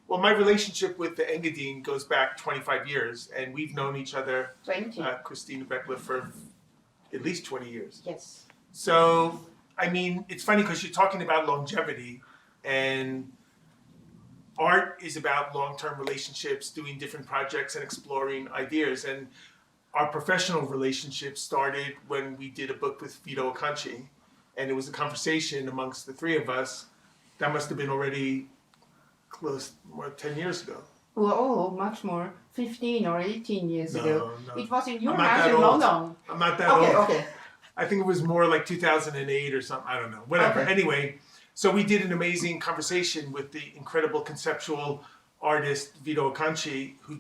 Well, my relationship with the Engadine goes back 25 years, and we've known each other, 20. Christina Beckler, for at least 20 years. Yes. So, I mean, it's funny because you're talking about longevity, and art is about long-term relationships, doing different projects and exploring ideas. And our professional relationship started when we did a book with Vito Acconci, and it was a conversation amongst the three of us. That must have been already close, more 10 years ago. Well, much more, 15 or 18 years ago. No. It was in your I'm not house that in old. London. I'm not that old. Okay. I think it was more like 2008 or something. I don't know. Whatever. Okay. Anyway, so we did an amazing conversation with the incredible conceptual artist Vito Acconci, who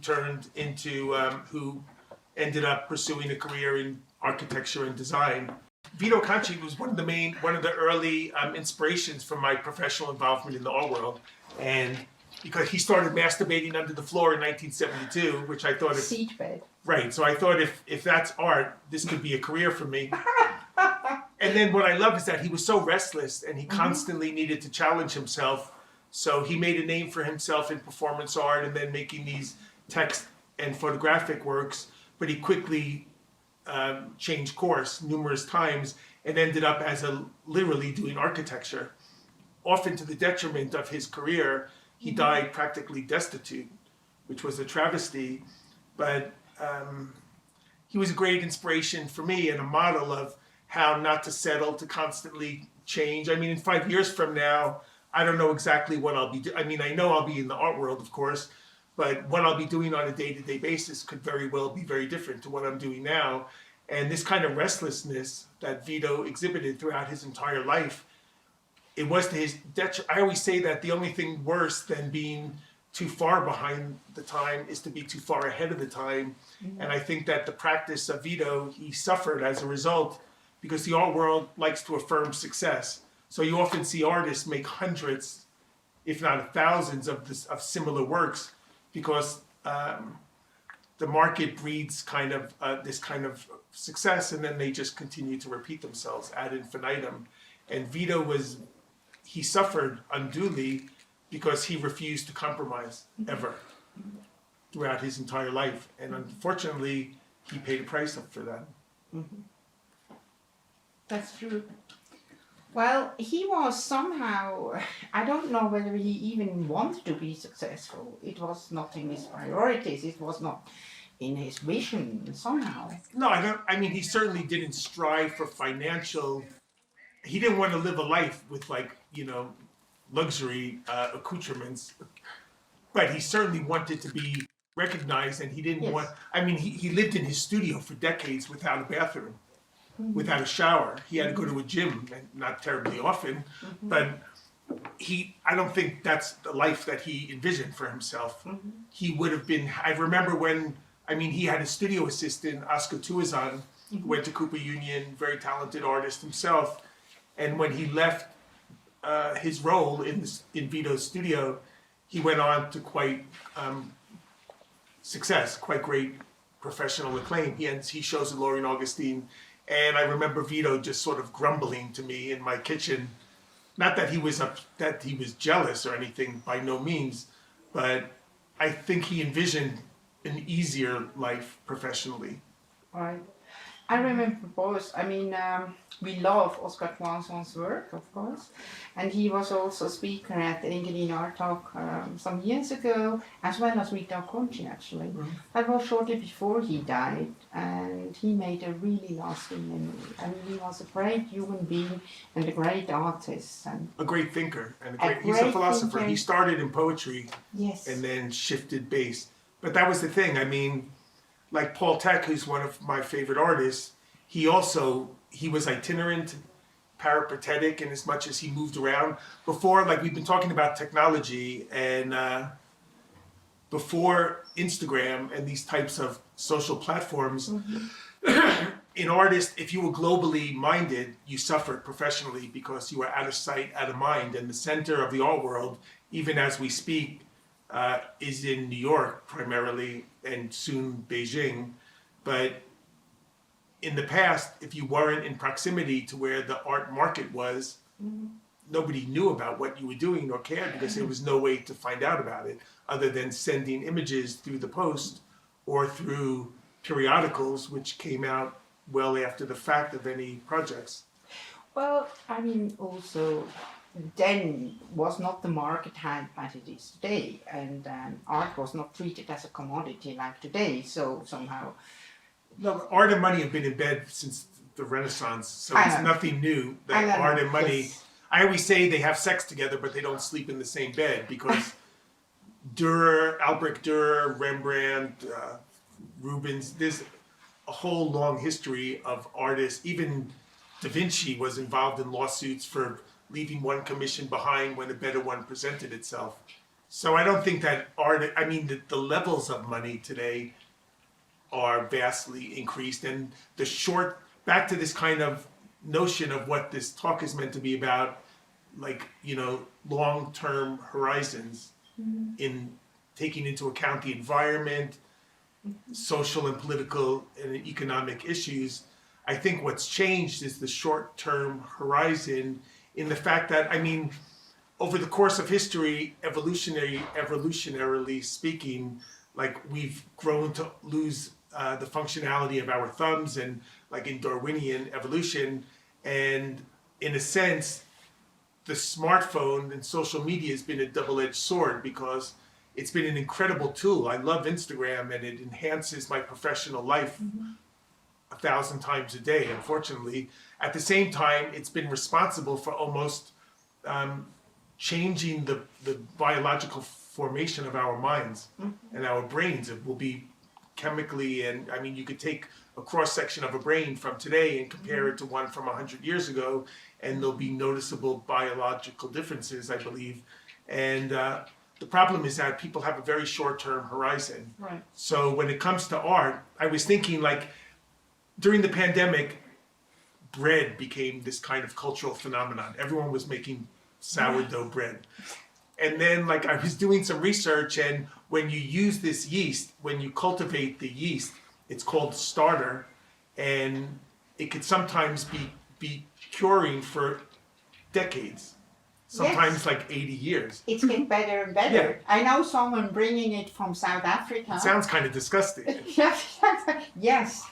ended up pursuing a career in architecture and design. Vito Acconci was one of the early inspirations for my professional involvement in the art world, and because he started masturbating under the floor in 1972, which I thought Seatbed. Right, so I thought if that's art, this could be a career for me. And then what I love is that he was so restless and he constantly needed to challenge himself. So he made a name for himself in performance art and then making these text and photographic works, but he quickly changed course numerous times and ended up literally doing architecture, often to the detriment of his career. He died practically destitute, which was a travesty, but he was a great inspiration for me and a model of how not to settle, to constantly change. I mean, in 5 years from now, I don't know exactly what I'll be doing. I mean, I know I'll be in the art world, of course, but what I'll be doing on a day-to-day basis could very well be very different to what I'm doing now. And this kind of restlessness that Vito exhibited throughout his entire life, it was to his detriment. I always say that the only thing worse than being too far behind the time is to be too far ahead of the time. And I think that the practice of Vito, he suffered as a result because the art world likes to affirm success. So you often see artists make hundreds, if not thousands of similar works because the market breeds this kind of success, and then they just continue to repeat themselves ad infinitum. And Vito he suffered unduly because he refused to compromise ever throughout his entire life. And unfortunately, he paid a price for that. That's true. Well, he was somehow, I don't know whether he even wanted to be successful. It was not in his priorities. It was not in his vision somehow. No, I mean, he certainly didn't strive for financial. He didn't want to live a life with luxury accoutrements, but he certainly wanted to be recognized, and he didn't want. I mean, he lived in his studio for decades without a bathroom, without a shower. He had to go to a gym, and not terribly often, but I don't think that's the life that he envisioned for himself. He would have been. I remember when. I mean, he had a studio assistant, Oscar Tuazan, who went to Cooper Union, very talented artist himself. And when he left his role in Vito's studio, he went on to quite great professional acclaim. He shows at Laurie and Augustine. And I remember Vito just sort of grumbling to me in my kitchen. Not that he was jealous or anything, by no means, but I think he envisioned an easier life professionally. Right. I remember both. I mean, we love Oscar Poinson's work, of course, and he was also a speaker at the engadinarttalks some years ago, as well as Rita Acconci, actually. That was shortly before he died, and he made a really lasting memory. I mean, he was a great human being and a great artist. And a great thinker, and he's a philosopher. Thinker. He started in poetry, yes, and then shifted base. But that was the thing. I mean, like Paul Thek, who's one of my favorite artists, he was itinerant, peripatetic in as much as he moved around. Before, like we've been talking about technology, and before Instagram and these types of social platforms, an artist, if you were globally minded, you suffered professionally because you were out of sight, out of mind. And the center of the art world, even as we speak, is in New York primarily, and soon Beijing. But in the past, if you weren't in proximity to where the art market was, nobody knew about what you were doing or cared because there was no way to find out about it other than sending images through the post or through periodicals, which came out well after the fact of any projects. Well, I mean, also, then was not the market had as it is today, and art was not treated as a commodity like today, so somehow... No, art and money have been in bed since the Renaissance, so it's nothing new that art and money... Yes. I always say they have sex together, but they don't sleep in the same bed, because Albrecht Dürer, Rembrandt, Rubens, there's a whole long history of artists. Even Da Vinci was involved in lawsuits for leaving one commission behind when a better one presented itself. So I don't think that art, I mean, the levels of money today are vastly increased, and back to this kind of notion of what this talk is meant to be about, like, long-term horizons in taking into account the environment, social and political and economic issues. I think what's changed is the short-term horizon in the fact that, I mean, over the course of history, evolutionarily speaking, like, we've grown to lose the functionality of our thumbs, and like in Darwinian evolution, and in a sense, the smartphone and social media has been a double-edged sword because it's been an incredible tool. I love Instagram, and it enhances my professional life 1,000 times a day, unfortunately. At the same time, it's been responsible for almost changing the biological formation of our minds and our brains. It will be chemically, and I mean, you could take a cross-section of a brain from today and compare it to one from 100 years ago, and there'll be noticeable biological differences, I believe. And the problem is that people have a very short-term horizon. Right. So when it comes to art, I was thinking, like, during the pandemic, bread became this kind of cultural phenomenon. Everyone was making sourdough bread. And then, like, I was doing some research, and when you use this yeast, when you cultivate the yeast, it's called starter, and it could sometimes be curing for decades, sometimes like 80 years. It's getting better and better. Yeah. I know someone bringing it from South Africa. It sounds kind of disgusting. Yes,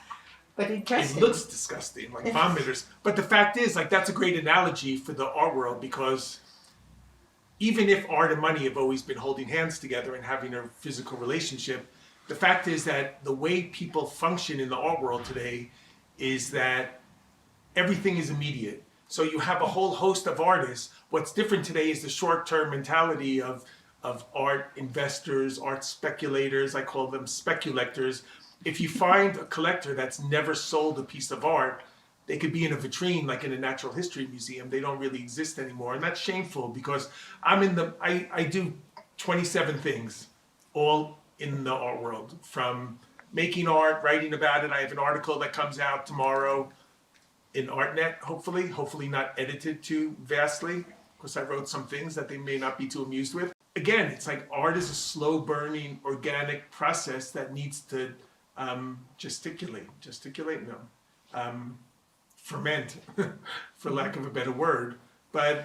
but interesting. It looks disgusting, like vomiters. But the fact is, like, that's a great analogy for the art world, because even if art and money have always been holding hands together and having a physical relationship, the fact is that the way people function in the art world today is that everything is immediate. So you have a whole host of artists. What's different today is the short-term mentality of art investors, art speculators. I call them speculators. If you find a collector that's never sold a piece of art, they could be in a vitrine, like in a natural history museum. They don't really exist anymore. And that's shameful, because I do 27 things, all in the art world, from making art, writing about it. I have an article that comes out tomorrow in ArtNet, hopefully not edited too vastly, because I wrote some things that they may not be too amused with. Again, it's like art is a slow burning, organic process that needs to ferment, for lack of a better word. But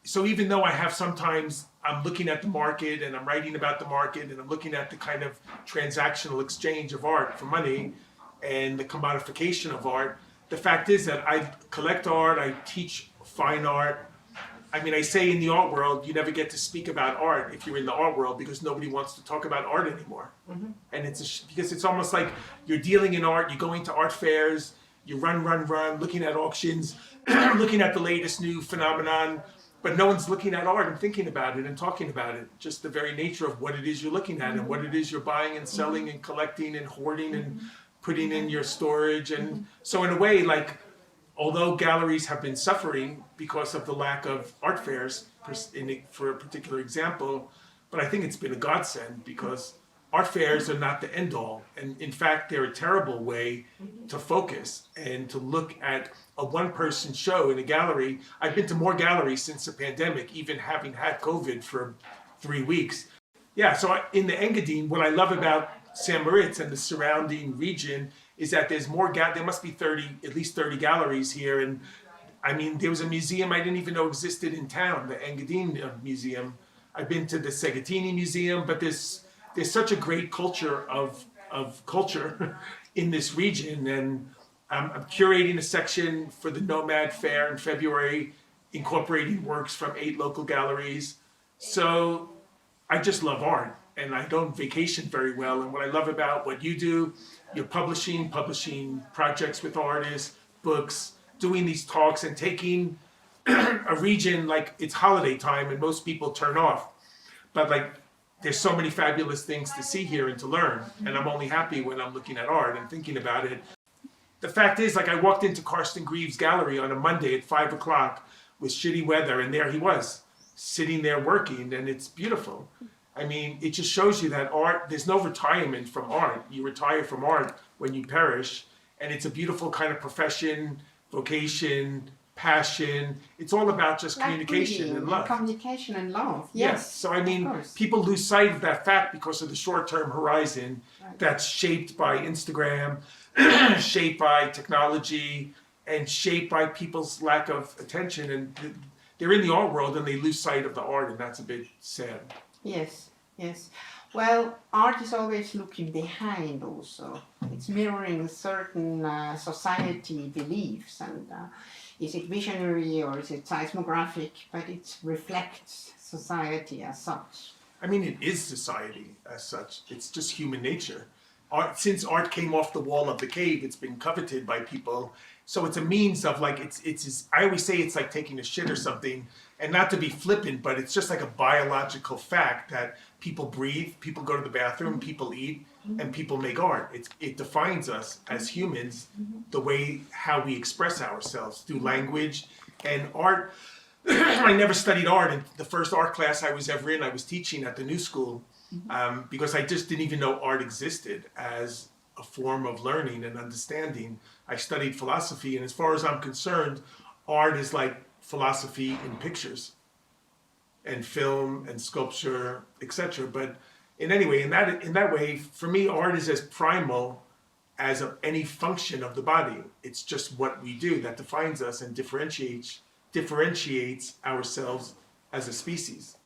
so even though I have sometimes, I'm looking at the market and I'm writing about the market and I'm looking at the kind of transactional exchange of art for money and the commodification of art, the fact is that I collect art, I teach fine art. I mean, I say in the art world, you never get to speak about art if you're in the art world, because nobody wants to talk about art anymore. And because it's almost like you're dealing in art, you're going to art fairs, you run, looking at auctions, looking at the latest new phenomenon, but no one's looking at art and thinking about it and talking about it. Just the very nature of what it is you're looking at and what it is you're buying and selling and collecting and hoarding and putting in your storage. And so in a way, like, although galleries have been suffering because of the lack of art fairs, for a particular example, but I think it's been a godsend, because art fairs are not the end all. And in fact, they're a terrible way to focus and to look at a one-person show in a gallery. I've been to more galleries since the pandemic, even having had COVID for 3 weeks. Yeah, so in the Engadine, what I love about St. Moritz and the surrounding region is that there's more, there must be at least 30 galleries here, and I mean, there was a museum I didn't even know existed in town, the Engadin Museum. I've been to the Segatini Museum, but there's such a great culture of culture in this region, and I'm curating a section for the Nomad Fair in February, incorporating works from 8 local galleries. So I just love art, and I don't vacation very well. And what I love about what you do, you're publishing projects with artists, books, doing these talks, and taking a region like it's holiday time and most people turn off. But like, there's so many fabulous things to see here and to learn. And I'm only happy when I'm looking at art and thinking about it. The fact is, like, I walked into Karsten Greaves' gallery on a Monday at 5 o'clock with shitty weather, and there he was, sitting there working, and it's beautiful. I mean, it just shows you that art, there's no retirement from art. You retire from art when you perish, and it's a beautiful kind of profession, vocation, passion. It's all about just like communication reading and love. Communication and love. Yes. So I mean, people lose sight of that fact because of the short-term horizon that's shaped by Instagram, shaped by technology, and shaped by people's lack of attention. And they're in the art world and they lose sight of the art, and that's a bit sad. Yes, yes. Well, art is always looking behind also. It's mirroring certain society beliefs, and is it visionary or is it seismographic, but it reflects society as such. I mean, it is society as such. It's just human nature. Art, since art came off the wall of the cave, it's been coveted by people. So it's a means of like, I always say it's like taking a shit or something, and not to be flippant, but it's just like a biological fact that people breathe, people go to the bathroom, people eat, and people make art. It defines us as humans, the way, how we express ourselves through language and art. I never studied art, and the first art class I was ever in, I was teaching at the New School, because I just didn't even know art existed as a form of learning and understanding. I studied philosophy, and as far as I'm concerned, art is like philosophy in pictures and film and sculpture, etc. But in that way, for me, art is as primal as any function of the body. It's just what we do that defines us and differentiates ourselves as a species.